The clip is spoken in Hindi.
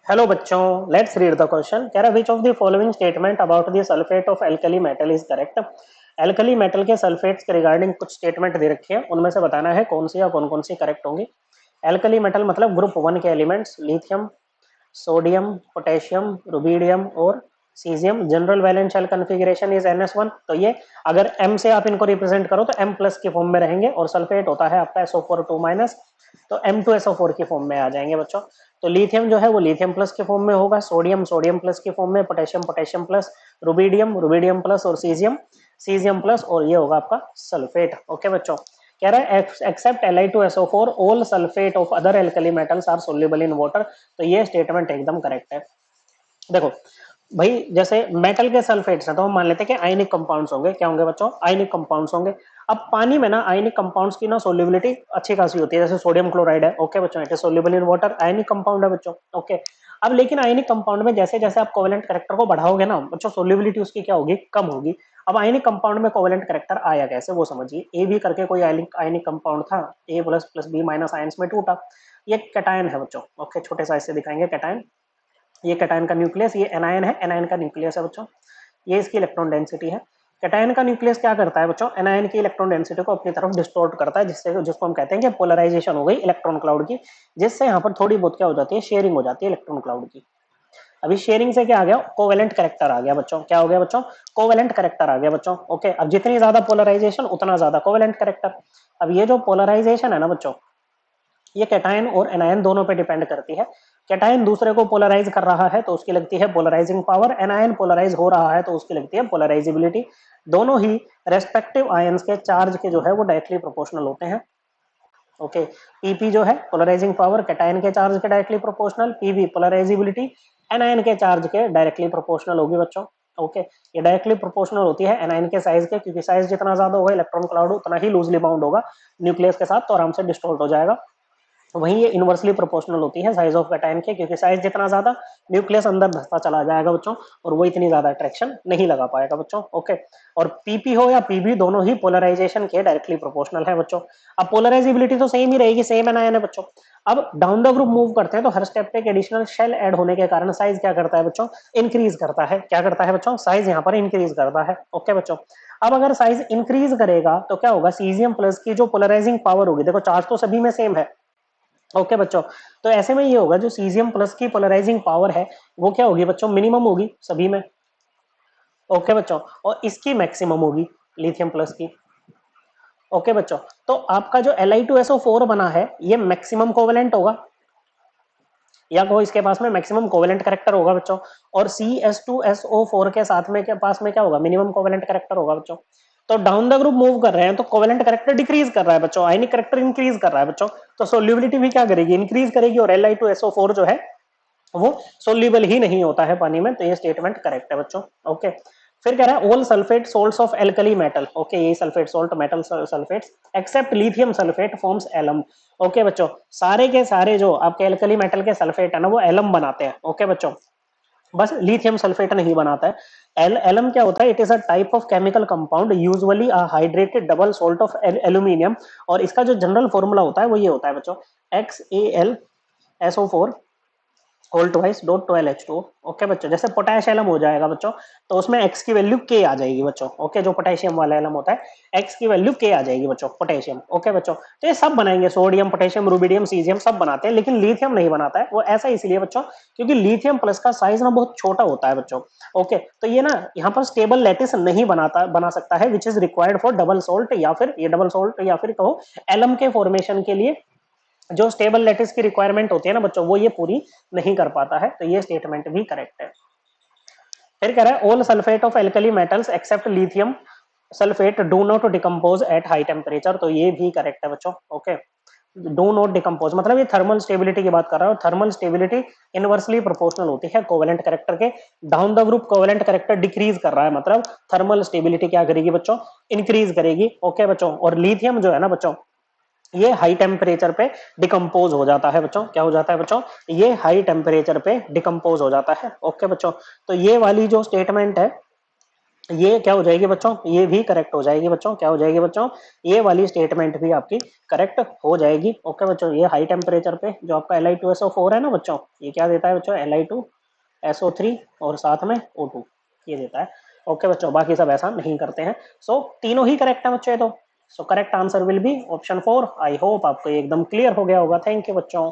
हेलो बच्चों, लेट्स रीड द क्वेश्चन। कह रहा which of the following statement about the sulphate of alkali metal is correct. Alkali metal के सल्फेट्स के रिगार्डिंग कुछ स्टेटमेंट दे रखी है, उनमें से बताना है कौन सी या कौन कौन सी करेक्ट होंगी। एल्कली मेटल मतलब ग्रुप वन के elements lithium, sodium, potassium, rubidium और caesium. General valence shell configuration is NS1। तो ये अगर M से आप इनको रिप्रेजेंट करो तो M प्लस के फॉर्म में रहेंगे और सल्फेट होता है आपका SO4 2 माइनस, तो M2SO4 की फॉर्म में आ जाएंगे बच्चों। तो लिथियम जो है वो लिथियम प्लस के फॉर्म में होगा, सोडियम सोडियम प्लस के फॉर्म में, potassium potassium plus, rubidium rubidium plus और सीजियम सीजियम प्लस, और ये होगा आपका सल्फेट। ओके बच्चों, कह रहा है except Li2SO4 all sulphate of other alkali metals are soluble in water. तो ये स्टेटमेंट एकदम करेक्ट है। देखो भाई, जैसे मेटल के सल्फेट्स हैं तो हम मान लेते हैं कि आयनिक कंपाउंड्स होंगे। क्या होंगे बच्चों? आयनिक कंपाउंड्स होंगे। अब पानी में ना आयनिक कंपाउंड्स की ना सोल्युबिलिटी अच्छी खासी होती है, जैसे सोडियम क्लोराइड है। ओके बच्चों, it is soluble in water, ionic compound है बच्चों। ओके, अब लेकिन आयनिक कंपाउंड में जैसे जैसे आप कोवेलेंट कैरेक्टर को बढ़ाओगे ना बच्चों, सोल्युबिलिटी उसकी क्या होगी? कम होगी। अब आयनिक कंपाउंड में कोवेलेंट कैरेक्टर आया कैसे वो समझिए। ए बी करके कोई आयनिक आयनिक कंपाउंड था, A plus plus B minus ions में टूटा। ये कैटायन है बच्चों। ओके, छोटे साइज से दिखाएंगे कैटायन। ये कैटायन का न्यूक्लियस, ये एनायन है, एनायन का न्यूक्लियस है बच्चों। ये इसकी इलेक्ट्रॉन डेंसिटी है। कैटायन का न्यूक्लियस क्या करता है बच्चों? एनायन की इलेक्ट्रॉन डेंसिटी को अपनी तरफ डिस्टोर्ट करता है, जिससे जिसको हम कहते हैं कि पोलराइजेशन हो गई इलेक्ट्रॉन क्लाउड की, जिससे यहाँ पर थोड़ी बहुत क्या हो जाती है, शेयरिंग हो जाती है इलेक्ट्रॉन क्लाउड की। अभी शेयरिंग से क्या आ गया? कोवेलेंट कैरेक्टर आ गया बच्चों। क्या हो गया बच्चों? कोवेलेंट कैरेक्टर आ गया बच्चों। ओके, अब जितनी ज्यादा पोलराइजेशन उतना ज्यादा कोवेलेंट कैरेक्टर। अब ये जो पोलराइजेशन है ना बच्चों, ये कैटायन और एनायन दोनों पे डिपेंड करती है। कैटायन दूसरे को पोलराइज कर रहा है तो उसकी लगती है पोलराइजिंग पावर, एनायन पोलराइज हो रहा है तो उसकी लगती है पोलराइजिबिलिटी। दोनों ही रेस्पेक्टिव आयंस के चार्ज के जो है वो डायरेक्टली प्रोपोर्शनल होते हैं। ओके, पीपी जो है पोलराइजिंग पावर कैटायन के चार्ज के directly proportional, PV polarisability anion के चार्ज के डायरेक्टली प्रोपोर्शनल होगी बच्चों। ओके, ये डायरेक्टली प्रोपोर्शनल होती है एनायन के साइज के, क्योंकि साइज जितना ज्यादा होगा इलेक्ट्रॉन क्लाउड उतना ही लूजली बाउंड होगा न्यूक्लियस के साथ, तो आराम से डिस्टोर्ट हो जाएगा। वहीं ये इनवर्सली प्रोपोर्शनल होती है साइज ऑफ कैटायन के, क्योंकि साइज जितना ज्यादा न्यूक्लियस अंदर धसता चला जाएगा बच्चों, और वो इतनी ज्यादा अट्रैक्शन नहीं लगा पाएगा बच्चों। ओके, और पीपी हो या पीबी दोनों ही पोलराइजेशन के डायरेक्टली प्रोपोर्शनल है बच्चों। अब पोलराइजिबिलिटी तो सेम ही रहेगी, सेम एनायन है बच्चों। अब डाउन द ग्रुप मूव करते हैं तो हर स्टेप पे एक एडिशनल शेल ऐड होने के कारण साइज क्या करता है बच्चों? इंक्रीज करता है। क्या करता है बच्चों? साइज यहाँ पर इंक्रीज करता है। ओके बच्चों, अब अगर साइज इंक्रीज करेगा तो क्या होगा? सीजियम प्लस की जो पोलराइजिंग पावर होगी, देखो चार्ज तो सभी में सेम है। ओके बच्चों, तो ऐसे में ये होगा जो सीजियम प्लस की पोलराइजिंग पावर है वो क्या होगी बच्चों? मिनिमम होगी सभी में। ओके बच्चों, और इसकी मैक्सिमम होगी लिथियम प्लस की। ओके बच्चों, तो आपका जो Li2SO4 बना है ये मैक्सिमम कोवेलेंट होगा, या को इसके पास में मैक्सिमम कोवेलेंट कैरेक्टर होगा बच्चों। और CS2SO4 के साथ में के पास में क्या होगा? मिनिमम कोवेलेंट कैरेक्टर होगा बच्चों। तो डाउन द ग्रुप मूव कर रहे हैं तो कोवेलेंट कैरेक्टर डिक्रीज कर रहा है बच्चों, आयनिक कैरेक्टर इंक्रीज कर रहा है बच्चों। तो सोल्यूबिलिटी भी क्या करेगी? इंक्रीज करेगी, और Li2SO4 जो है वो सोल्यूबल ही नहीं होता है पानी में। तो ये स्टेटमेंट करेक्ट है बच्चों। ओके, फिर कह रहा है all sulphate salts of alkali metal. Okay, ये sulphate salt metal sulphates except lithium sulphate forms alum. Okay बच्चों, सारे के सारे जो आपके एल्कली मेटल के सल्फेट है ना वो एलम बनाते हैं। ओके बच्चों, बस लिथियम सल्फेट नहीं बनाता है। एलम क्या होता है? It is a type of chemical compound usually a hydrated double salt of aluminium. और इसका जो जनरल फॉर्मूला होता है वो ये होता है बच्चों, XAlSO4 whole twice dot 12H2। Okay बच्चों, जैसे पोटेश एलम हो जाएगा बच्चों, तो उसमें x की वैल्यू k आ जाएगी बच्चों। ओके, जो पोटेशियम वाला एलम होता है x की वैल्यू k आ जाएगी बच्चों, पोटेशियम। ओके बच्चों, तो ये सब बनाएंगे, सोडियम पोटेशियम रुबिडियम सीजियम सब बनाते हैं, लेकिन लिथियम नहीं बनाता है। वो ऐसा इसलिए बच्चों क्योंकि लिथियम प्लस का साइज ना बहुत छोटा होता है बच्चों। ओके, तो ये ना यहाँ पर स्टेबल लैटिस नहीं बना सकता है, which is required for double salt, या फिर ये डबल सोल्ट या फिर कहो एलम के फॉर्मेशन के लिए जो स्टेबल लैटिस की रिक्वायरमेंट होती है ना बच्चों, वो ये पूरी नहीं कर पाता है। तो ये स्टेटमेंट भी करेक्ट है। फिर कह रहा है all sulphate of alkali metals accept lithium sulphate do not decompose at high temperature. तो ये भी करेक्ट है बच्चों। ओके, डू नॉट डिकम्पोज मतलब ये थर्मल स्टेबिलिटी की बात कर रहा है, और थर्मल स्टेबिलिटी इनवर्सली प्रोपोर्शनल होती है कोवेलेंट कैरेक्टर के। Down the group covalent character decrease कर रहा है, मतलब थर्मल स्टेबिलिटी क्या करेगी बच्चों? इंक्रीज करेगी। ओके बच्चों, और लिथियम जो है ना बच्चों, ये हाई टेम्परेचर पे डिकम्पोज हो जाता है बच्चों। क्या हो जाता है बच्चों? ये हाई टेम्परेचर पे डिकम्पोज हो जाता है। ओके बच्चों, तो ये वाली जो स्टेटमेंट है ये क्या हो जाएगी बच्चों, ये भी करेक्ट हो जाएगी बच्चों, क्या हो जाएगी बच्चों, ये वाली स्टेटमेंट भी आपकी करेक्ट हो जाएगी। ओके बच्चों, ये हाई टेम्परेचर पे जो आपका Li2SO4 है ना बच्चों, ये क्या देता है बच्चों, Li2SO3 और साथ में O2 ये देता है। ओके बच्चों, बाकी सब ऐसा नहीं करते हैं। सो तीनों ही करेक्ट है बच्चों ये तो। So correct answer will be option 4। I hope आपको ये एकदम क्लियर हो गया होगा। थैंक यू बच्चों।